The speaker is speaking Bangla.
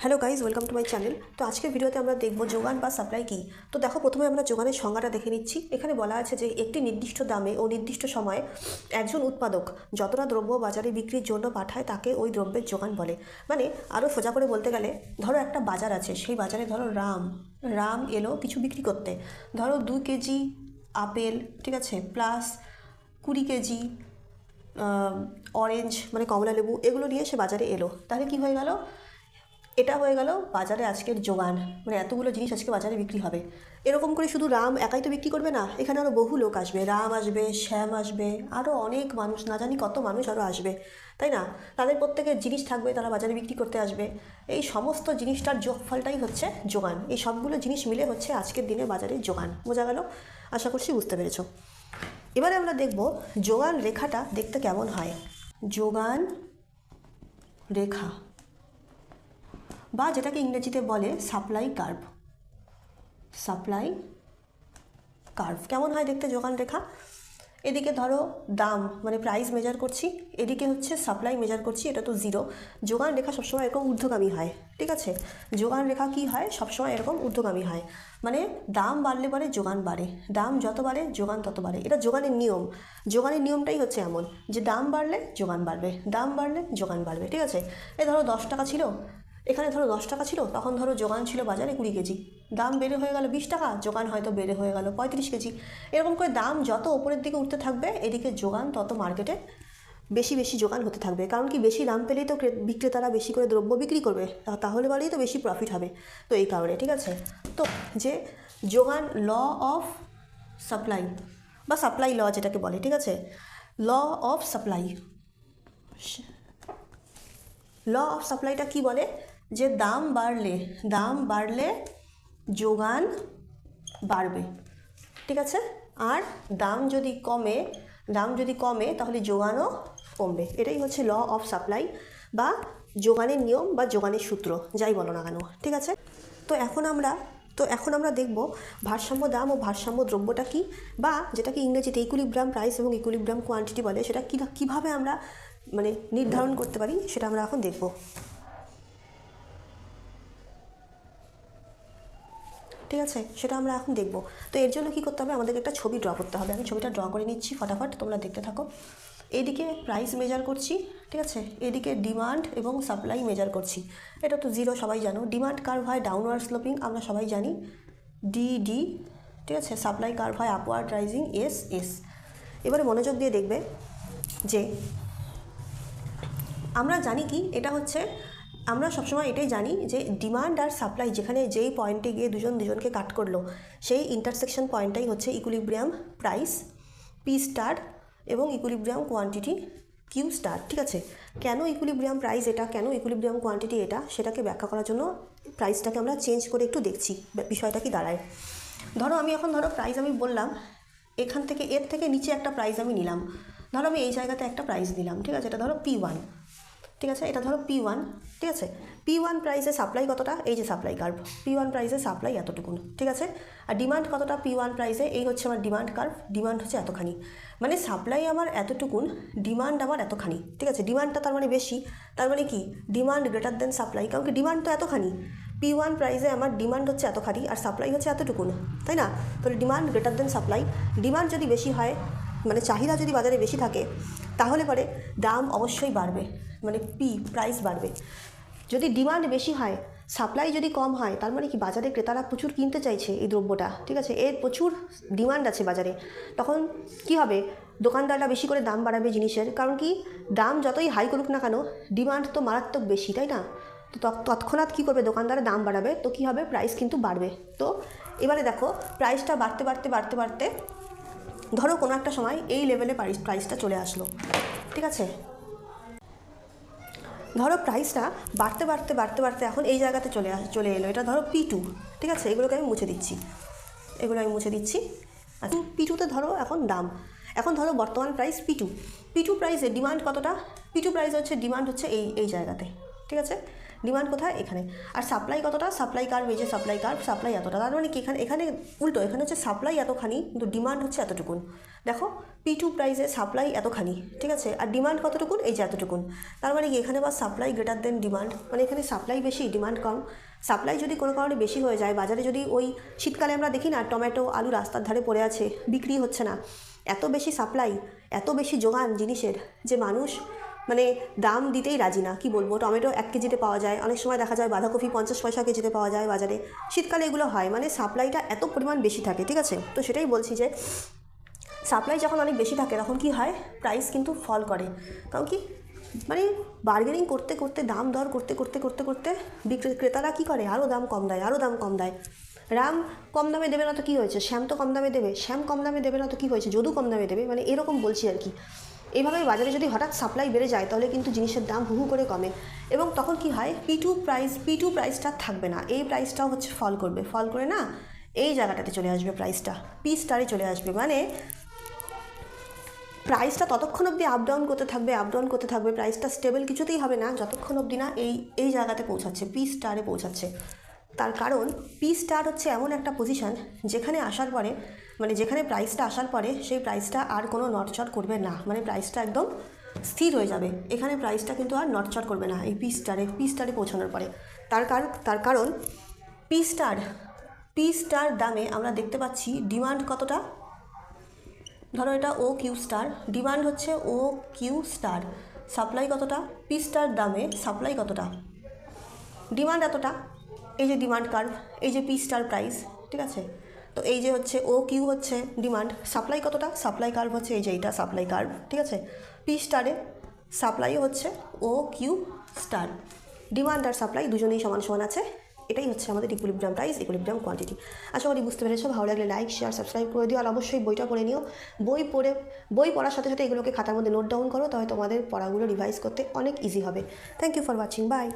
Hello guys, welcome to my channel. তো আজকের ভিডিওতে আমরা দেখব যোগান বা সাপ্লাই কী। তো দেখো, প্রথমে আমরা যোগানের সংজ্ঞাটা দেখে নিচ্ছি। এখানে বলা আছে যে একটি নির্দিষ্ট দামে ও নির্দিষ্ট সময়ে একজন উৎপাদক যতটা দ্রব্য বাজারে বিক্রির জন্য পাঠায় তাকে ওই দ্রব্যের যোগান বলে। মানে আরও সোজা করে বলতে গেলে, ধরো একটা বাজার আছে, সেই বাজারে ধরো রাম এলো কিছু বিক্রি করতে। ধরো 2 কেজি আপেল, ঠিক আছে, প্লাস 20 কেজি অরেঞ্জ মানে কমলা লেবু, এগুলো নিয়ে সে বাজারে এলো। তাহলে কি হয়ে গেল? এটা হয়ে গেল বাজারে আজকের যোগান। মানে এতগুলো জিনিস আজকে বাজারে বিক্রি হবে। এরকম করে শুধু রাম একাই তো বিক্রি করবে না, এখানে আরও বহু লোক আসবে। রাম আসবে, শ্যাম আসবে, আরও অনেক মানুষ, না জানি কত মানুষ আরও আসবে, তাই না? তাদের প্রত্যেকের জিনিস থাকবে, তারা বাজারে বিক্রি করতে আসবে। এই সমস্ত জিনিসটার যোগফলটাই হচ্ছে যোগান। এই সবগুলো জিনিস মিলে হচ্ছে আজকের দিনে বাজারে যোগান। বোঝা গেল? আশা করছি বুঝতে পেরেছো। এবারে আমরা দেখব যোগান রেখাটা দেখতে কেমন হয়। যোগান রেখা বা যেটাকে ইংরেজিতে বলে সাপ্লাই কার্ভ। সাপ্লাই কার্ভ কেমন হয় দেখতে যোগান রেখা? এদিকে ধরো দাম মানে প্রাইস মেজার করছি, এদিকে হচ্ছে সাপ্লাই মেজার করছি, এটা তো জিরো। যোগান রেখা সবসময় এরকম ঊর্ধ্বগামী হয়, ঠিক আছে? যোগান রেখা কি হয়? সবসময় এরকম ঊর্ধ্বগামী হয়। মানে দাম বাড়লে পরে যোগান বাড়ে, দাম যত বাড়ে যোগান তত বাড়ে। এটা যোগানের নিয়ম। যোগানের নিয়মটাই হচ্ছে এমন যে দাম বাড়লে যোগান বাড়বে, দাম বাড়লে যোগান বাড়বে, ঠিক আছে? এই ধরো 10 টাকা ছিল, এখানে ধরো 10 টাকা ছিল, তখন ধরো যোগান ছিল বাজারে 20 কেজি। দাম বেড়ে হয়ে গেল 20 টাকা, যোগান হয়তো বেড়ে হয়ে গেল 35 কেজি। এরকম করে দাম যত ওপরের দিকে উঠতে থাকবে, এদিকে যোগান তত মার্কেটে বেশি বেশি যোগান হতে থাকবে। কারণ কি, বেশি দাম পেলেই তো বিক্রেতারা বেশি করে দ্রব্য বিক্রি করবে, তাহলে বাড়িই তো বেশি প্রফিট হবে। তো এই কারণে, ঠিক আছে? তো যে যোগান ল অফ সাপ্লাই বা সাপ্লাই ল যেটাকে বলে, ঠিক আছে? Law of supply, law of সাপ্লাইটা কি বলে? যে দাম বাড়লে যোগান বাড়বে, ঠিক আছে? আর দাম যদি কমে তাহলে যোগানও কমবে। এটাই হচ্ছে ল অফ সাপ্লাই বা যোগানের নিয়ম বা যোগানের সূত্র, যাই বলো না কেন, ঠিক আছে? তো এখন আমরা দেখব ভারসাম্য দাম ও ভারসাম্য দ্রব্যটা কি, বা যেটাকে ইংরেজিতে ইকুইলিব্রিয়াম প্রাইস এবং ইকুইলিব্রিয়াম কোয়ান্টিটি বলে, সেটা কীভাবে আমরা মানে নির্ধারণ করতে পারি, সেটা আমরা এখন দেখব, ঠিক আছে? সেটা আমরা এখন দেখব। তো এর জন্য কী করতে হবে? আমাদেরকে একটা ছবি ড্র করতে হবে। আমি ছবিটা ড্র করে নিচ্ছি ফটাফট, তোমরা দেখতে থাকো। এইদিকে প্রাইস মেজার করছি, ঠিক আছে? এদিকে ডিমান্ড এবং সাপ্লাই মেজার করছি। এটা তো জিরো, সবাই জানো। ডিমান্ড কার্ভ হয় ডাউনওয়ার্ড স্লোপিং, আমরা সবাই জানি, ডি, ঠিক আছে? সাপ্লাই কার্ভ হয় আপওয়ার্ড রাইজিং, এস। এবারে মনোযোগ দিয়ে দেখবে যে আমরা জানি কি, এটা হচ্ছে, আমরা সবসময় এটাই জানি যে ডিমান্ড আর সাপ্লাই যেখানে যেই পয়েন্টে গিয়ে দুজনকে কাট করলো, সেই ইন্টারসেকশন পয়েন্টটাই হচ্ছে ইকুইলিব্রিয়াম প্রাইস পি স্টার এবং ইকুইলিব্রিয়াম কোয়ান্টিটি কিউ স্টার, ঠিক আছে? কেন ইকুইলিব্রিয়াম প্রাইস এটা, কেন ইকুইলিব্রিয়াম কোয়ান্টিটি এটা, সেটাকে ব্যাখ্যা করার জন্য প্রাইসটাকে আমরা চেঞ্জ করে একটু দেখছি বিষয়টা কি দাঁড়ায়। ধরো প্রাইস আমি বললাম, এখান থেকে এর থেকে নিচে একটা প্রাইস আমি নিলাম। ধরো আমি এই জায়গাতে একটা প্রাইস দিলাম, ঠিক আছে? এটা ধরো P1, ঠিক আছে? এটা ধরো P1, ঠিক আছে? P1 প্রাইসে সাপ্লাই কতটা? এই যে সাপ্লাই কার্ভ, P1 প্রাইসে সাপ্লাই এতটুকুন, ঠিক আছে? আর ডিমান্ড কতটা P1 প্রাইসে? এই হচ্ছে আমার ডিমান্ড কার্ভ, ডিমান্ড হচ্ছে এতখানি। মানে সাপ্লাই আমার এতটুকুন, ডিমান্ড আমার এতখানি, ঠিক আছে? ডিমান্ডটা তার মানে বেশি, তার মানে কি ডিমান্ড গ্রেটার দেন সাপ্লাই, কারণ কি ডিমান্ড তো এতখানি। P1 প্রাইসে আমার ডিমান্ড হচ্ছে এতখানি আর সাপ্লাই হচ্ছে এতটুকুন, তাই না? তাহলে demand greater than supply. Demand যদি বেশি হয়, মানে চাহিদা যদি বাজারে বেশি থাকে, তাহলে পরে দাম অবশ্যই বাড়বে, মানে প্রাইস বাড়বে। যদি ডিমান্ড বেশি হয়, সাপ্লাই যদি কম হয়, তার মানে কি বাজারে ক্রেতারা প্রচুর কিনতে চাইছে এই দ্রব্যটা, ঠিক আছে? এর প্রচুর ডিমান্ড আছে বাজারে। তখন কি হবে? দোকানদাররা বেশি করে দাম বাড়াবে জিনিসের, কারণ কি দাম যতই হাই করুক না কেন, ডিমান্ড তো মারাত্মক বেশি, তাই না? তো তৎক্ষণাৎ কী করবে? দোকানদারে দাম বাড়াবে, তো কী হবে? প্রাইস কিন্তু বাড়বে। তো এবারে দেখো, প্রাইসটা বাড়তে ধরো কোনো একটা সময় এই লেভেলে প্রাইসটা চলে আসলো, ঠিক আছে? ধরো প্রাইসটা বাড়তে এখন এই জায়গাতে চলে এলো, এটা ধরো P2, ঠিক আছে? এগুলো আমি মুছে দিচ্ছি। আচ্ছা, P2তে ধরো এখন ধরো বর্তমান প্রাইস P2 প্রাইসে ডিমান্ড কতটা? P2 প্রাইস হচ্ছে ডিমান্ড হচ্ছে এই জায়গাতে, ঠিক আছে? ডিমান্ড কোথায়? এখানে। আর সাপ্লাই কতটা? সাপ্লাই কার্ভ, এই যে সাপ্লাই কার্ভ, সাপ্লাই এতটা। তার মানে কি এখানে এখানে উল্টো, এখানে হচ্ছে সাপ্লাই এতখানি কিন্তু ডিমান্ড হচ্ছে এতটুকুন। দেখো P2 প্রাইসে সাপ্লাই এতখানি, ঠিক আছে, আর ডিমান্ড কতটুকুন? এই যে এতটুকুন। তার মানে কি এখানে বা সাপ্লাই গ্রেটার দেন ডিমান্ড, মানে এখানে সাপ্লাই বেশি ডিমান্ড কম। সাপ্লাই যদি কোনো কারণে বেশি হয়ে যায়, বাজারে যদি ওই শীতকালে আমরা দেখি না টমেটো আলু রাস্তার ধারে পড়ে আছে, বিক্রি হচ্ছে না, এত বেশি সাপ্লাই, এত বেশি জোগান জিনিসের যে মানুষ মানে দাম দিতেই রাজি না। কি বলবো, টমেটো 1 কেজিতে পাওয়া যায়, অনেক সময় দেখা যায় বাঁধাকপি 50 পয়সা কেজিতে পাওয়া যায় বাজারে। শীতকালে এগুলো হয়, মানে সাপ্লাইটা এত পরিমাণ বেশি থাকে, ঠিক আছে। তো সেটাই বলছি যে সাপ্লাই যখন অনেক বেশি থাকে তখন কি হয়, প্রাইস কিন্তু ফল করে। কারণ কি, মানে বার্গেনিং করতে করতে, দাম দর করতে করতে করতে করতে ক্রেতারা কী করে, আরও দাম কম দেয়, আরও দাম কম দেয়। রাম কম দামে দেবে না তো কী হয়েছে, শ্যাম তো কম দামে দেবে, শ্যাম কম দামে দেবে না তো কী হয়েছে, যদু কম দামে দেবে, মানে এরকম বলছি আর কি। এইভাবে বাজারে যদি হঠাৎ সাপ্লাই বেড়ে যায় তাহলে কিন্তু জিনিসের দাম হু করে কমে, এবং তখন কি হয়, P2 প্রাইসটা থাকবে না, এই প্রাইসটাও হচ্ছে ফল করবে, ফল করে না এই জায়গাটাতে চলে আসবে, প্রাইসটা P স্টারে চলে আসবে। মানে প্রাইসটা ততক্ষণ অবধি আপ ডাউন করতে থাকবে, প্রাইসটা স্টেবল কিছুতেই হবে না যতক্ষণ অবধি না এই জায়গাতে পৌঁছাচ্ছে, P স্টারে পৌঁছাচ্ছে। তার কারণ P স্টার হচ্ছে এমন একটা পজিশন যেখানে আসার পরে, মানে যেখানে প্রাইসটা আসার পরে সেই প্রাইসটা আর কোনো নড়চড় করবে না, মানে প্রাইসটা একদম স্থির হয়ে যাবে। এখানে প্রাইসটা কিন্তু আর নড়চড় করবে না এই P স্টারে পৌঁছানোর পরে। তার কারণ P স্টার দামে আমরা দেখতে পাচ্ছি ডিমান্ড কতটা। ধরো এটা OQ স্টার, ডিমান্ড হচ্ছে OQ স্টার, সাপ্লাই কতটা, P স্টার দামে সাপ্লাই কতটা, ডিমান্ড এতটা। এই যে ডিমান্ড কার্ভ, এই যে P স্টার প্রাইস, ঠিক আছে। তো এই যে হচ্ছে OQ হচ্ছে ডিমান্ড, সাপ্লাই কতটা, সাপ্লাই কার্ভ হচ্ছে এই যে এইটা সাপ্লাই কার্ভ, ঠিক আছে। P স্টারে সাপ্লাই হচ্ছে OQ স্টার, ডিমান্ড আর সাপ্লাই দুজনেই সমান সমান আছে। এটাই হচ্ছে আমাদের ইকুইলিব্রিয়াম প্রাইস, ইকুইলিব্রিয়াম কোয়ান্টিটি। আশা করি বুঝতে পেরেছো। ভালো লাগলে লাইক, শেয়ার, সাবস্ক্রাইব করে দিও। আর অবশ্যই বইটা পড়ে নিও। বই পড়ার সাথে সাথে এগুলোকে খাতার মধ্যে নোট ডাউন করো, তবে তোমাদের পড়াগুলো রিভাইজ করতে অনেক ইজি হবে। Thank you for watching, by.